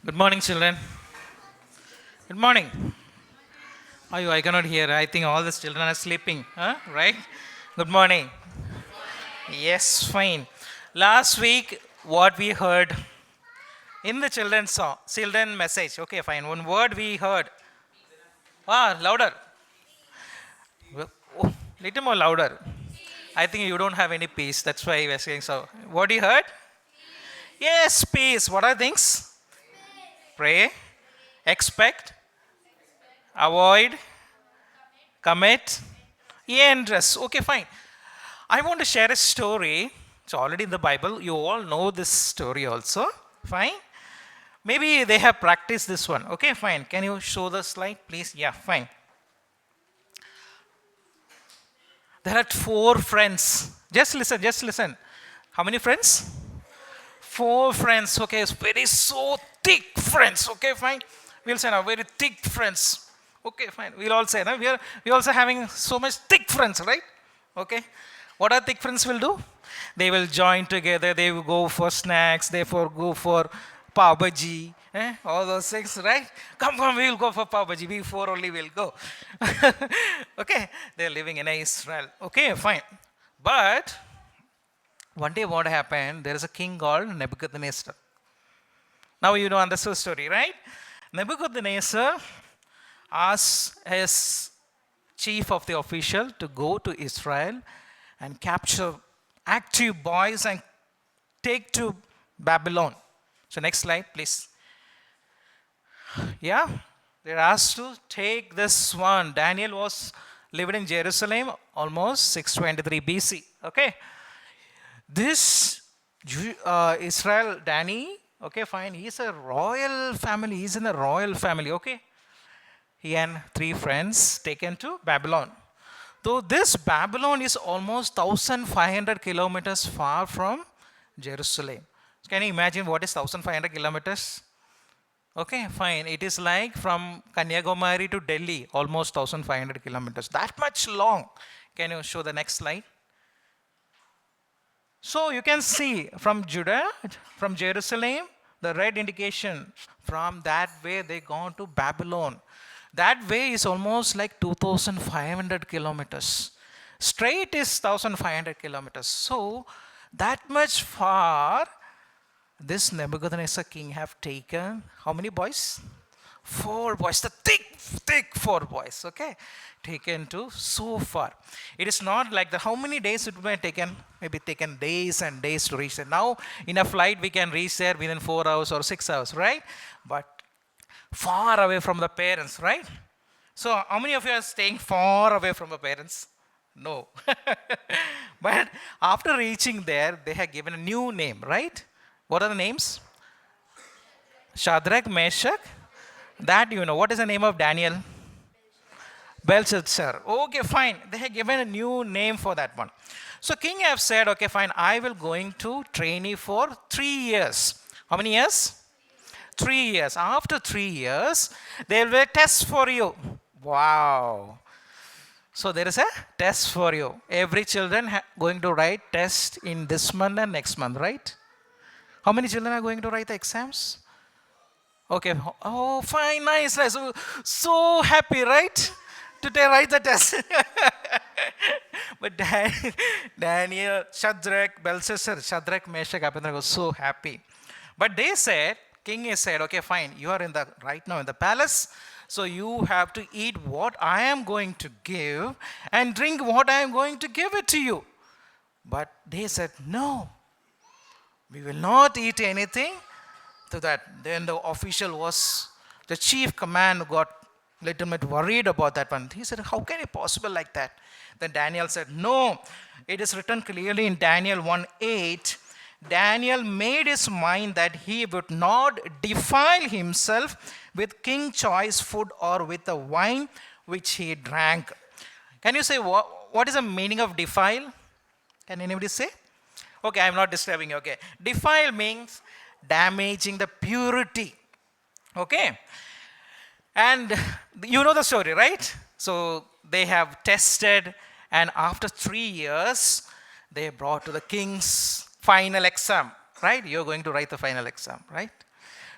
Good morning, children. Good morning. I cannot hear. I think all the children are sleeping. Huh? Right? Good morning. Yes, fine. Last week, what we heard in the children's song, children message. Okay, fine. One word we heard. Louder. Oh, little more louder. I think you don't have any peace. That's why we're saying so. What you heard? Yes, peace. What are things? Pray, expect, avoid, commit, and rest. Okay, fine. I want to share a story. It's already in the Bible. You all know this story also. Fine. Maybe they have practiced this one. Okay, fine. Can you show the slide, please? Yeah, fine. There are four friends. Just listen, just listen. How many friends? Four friends. Okay, it's very so thick friends. Okay, fine. We'll say now very thick friends. Okay, fine. We'll all say now we also having so much thick friends, right? Okay. What are thick friends will do? They will join together. They will go for snacks. They for go for pav bhaji. All those things, right? Come, we will go for pav bhaji. We four only will go. Okay, they're living in Israel. Okay, fine. But one day what happened? There is a king called Nebuchadnezzar. Now you know understood the story, right? Nebuchadnezzar asked his chief of the official to go to Israel and capture active boys and take to Babylon. So next slide, please. Yeah, they're asked to take this one. Daniel was living in Jerusalem almost 623 BC. Okay, this Israel, Danny. Okay, fine. He's a royal family. He's in a royal family. Okay, he and three friends taken to Babylon. Though this Babylon is almost 1500 kilometers far from Jerusalem. Can you imagine what is 1500 kilometers? Okay, fine. It is like from Kanyakumari to Delhi, almost 1500 kilometers. That much long. Can you show the next slide? So you can see from Judah, from Jerusalem, the red indication. From that way they gone to Babylon. That way is almost like 2500 kilometers. Straight is 1500 kilometers. So that much far this Nebuchadnezzar king have taken how many boys? Four boys, the thick four boys, okay? Taken to so far. It is not like the how many days it may have taken? Maybe taken days and days to reach there. Now in a flight we can reach there within 4 hours or 6 hours, right? But far away from the parents, right? So how many of you are staying far away from the parents? No. But after reaching there, they have given a new name, right? What are the names? Shadrach, Meshach. That you know. What is the name of Daniel? Belshazzar. Okay, fine. They have given a new name for that one. So king have said, okay, fine. I will going to train you for 3 years. How many years? 3 years. After 3 years, there will be a test for you. Wow. So there is a test for you. Every children going to write test in this month and next month, right? How many children are going to write the exams? Okay. Oh, fine, nice. So happy, right? To write the test. But Daniel, Shadrach, Belshazzar, Shadrach, Meshach, Abednego was so happy. But they said, king has said, okay, fine, you are in the right now in the palace, so you have to eat what I am going to give and drink what I am going to give it to you. But they said, no, we will not eat anything to that. Then the official was, the chief command got little bit worried about that one. He said, how can it possible like that? Then Daniel said, no, it is written clearly in Daniel 1:8. Daniel made his mind that he would not defile himself with king choice food or with the wine which he drank. Can you say what is the meaning of defile? Can anybody say? Okay, I'm not disturbing you. Okay. Defile means damaging the purity. Okay. And you know the story, right? So they have tested, and after 3 years, they brought to the king's final exam, right? You're going to write the final exam, right?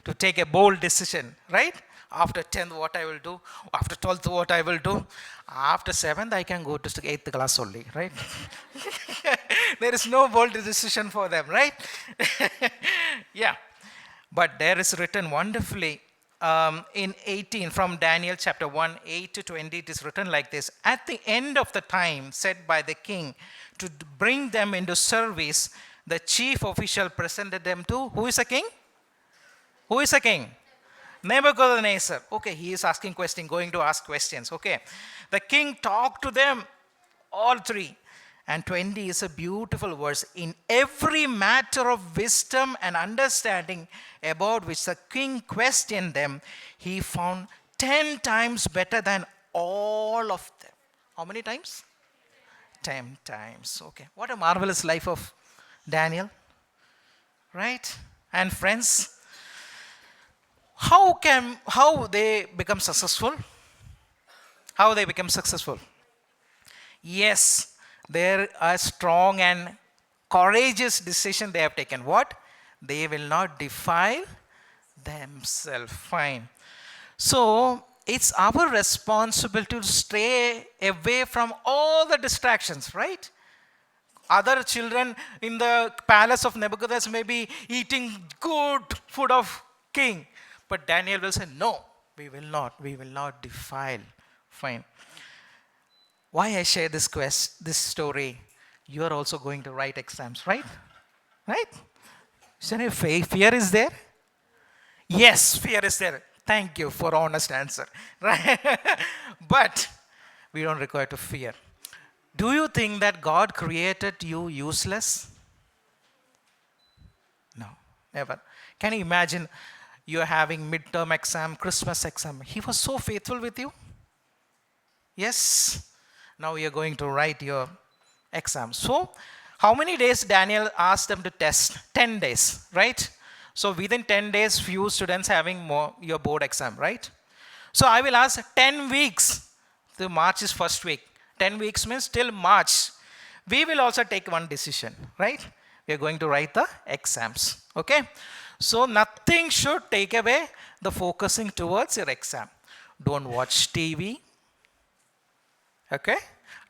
to take a bold decision, right? After 10th, what I will do. After 12th, what I will do. After 7th, I can go to 8th class only, right? There is no bold decision for them, right? Yeah. But there is written wonderfully in 18 from Daniel chapter 1, 8 to 20, it is written like this. At the end of the time set by the king to bring them into service, the chief official presented them to, who is a king? Who is a king? Nebuchadnezzar. Okay, he is asking questions, going to ask questions. Okay. The king talked to them, all three. And 20 is a beautiful verse. In every matter of wisdom and understanding about which the king questioned them, he found 10 times better than all of them. How many times? 10 times. Okay. What a marvelous life of Daniel. Right? And friends, how they become successful? How they become successful? Yes, there are strong and courageous decision they have taken. What? They will not defile themselves. Fine. So it's our responsibility to stay away from all the distractions, right? Other children in the palace of Nebuchadnezzar may be eating good food of king. But Daniel will say, no, we will not defile. Fine. Why I share this story? You are also going to write exams, right? Right? Is there any fear is there? Yes, fear is there. Thank you for honest answer. Right? But we don't require to fear. Do you think that God created you useless? No, never. Can you imagine you're having midterm exam, Christmas exam? He was so faithful with you. Yes. Now you're going to write your exam. So, how many days Daniel asked them to test? 10 days, right? So, within 10 days, few students having your board exam, right? So, I will ask 10 weeks. The March is first week. 10 weeks means till March. We will also take one decision, right? We are going to write the exams, okay? So, nothing should take away the focusing towards your exam. Don't watch TV. Okay?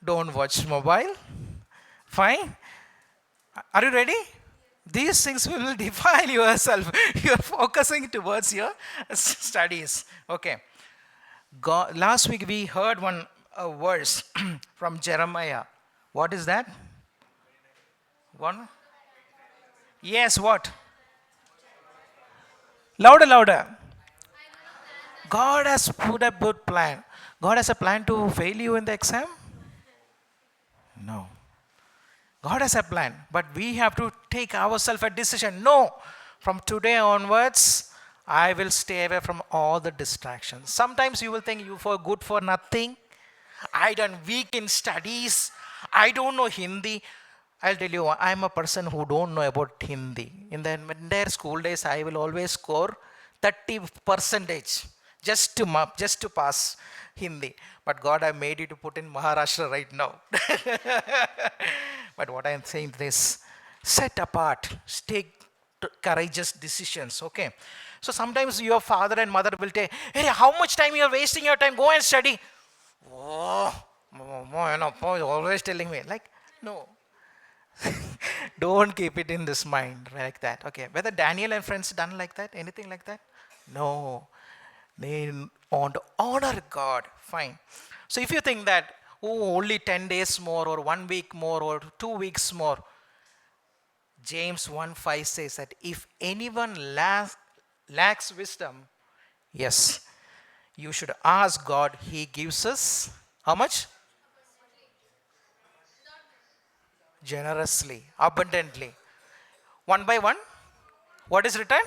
Don't watch mobile. Fine? Are you ready? These things will defile yourself. You're focusing towards your studies. Okay. Last week we heard one verse from Jeremiah. What is that? One? Yes, what? Louder, louder. God has put a good plan. God has a plan to fail you in the exam? No. God has a plan, but we have to take ourselves a decision. No, from today onwards, I will stay away from all the distractions. Sometimes you will think you for good for nothing. I done weak in studies. I don't know Hindi. I'll tell you, I'm a person who don't know about Hindi. In the entire school days, I will always score 30% just to pass Hindi. But God, I made you to put in Maharashtra right now. But what I'm saying is, set apart, take courageous decisions, okay? So sometimes your father and mother will say, hey, how much time you're wasting your time? Go and study. Oh, always telling me, like, no. Don't keep it in this mind like that, okay? Whether Daniel and friends done like that, anything like that? No. They want to honor God. Fine. So if you think that, oh, only 10 days more or 1 week more or 2 weeks more, James 1:5 says that if anyone lacks wisdom, yes, you should ask God. He gives us how much? Generously, abundantly. One by one. What is written?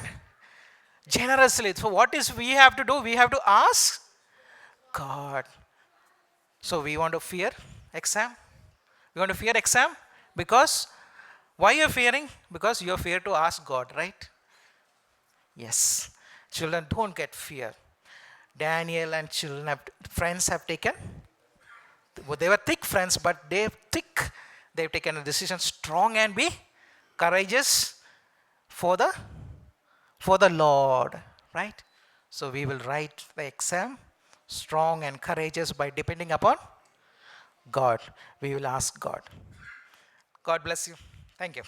Generously. So what is we have to do? We have to ask God. So we want to fear exam? We want to fear exam? Because, why you're fearing? Because you're fear to ask God, right? Yes. Children, don't get fear. Daniel and friends have taken, they were thick friends, but they've taken a decision strong and be courageous for the for the Lord, right? So we will write the exam strong and courageous by depending upon God. We will ask God. God bless you. Thank you.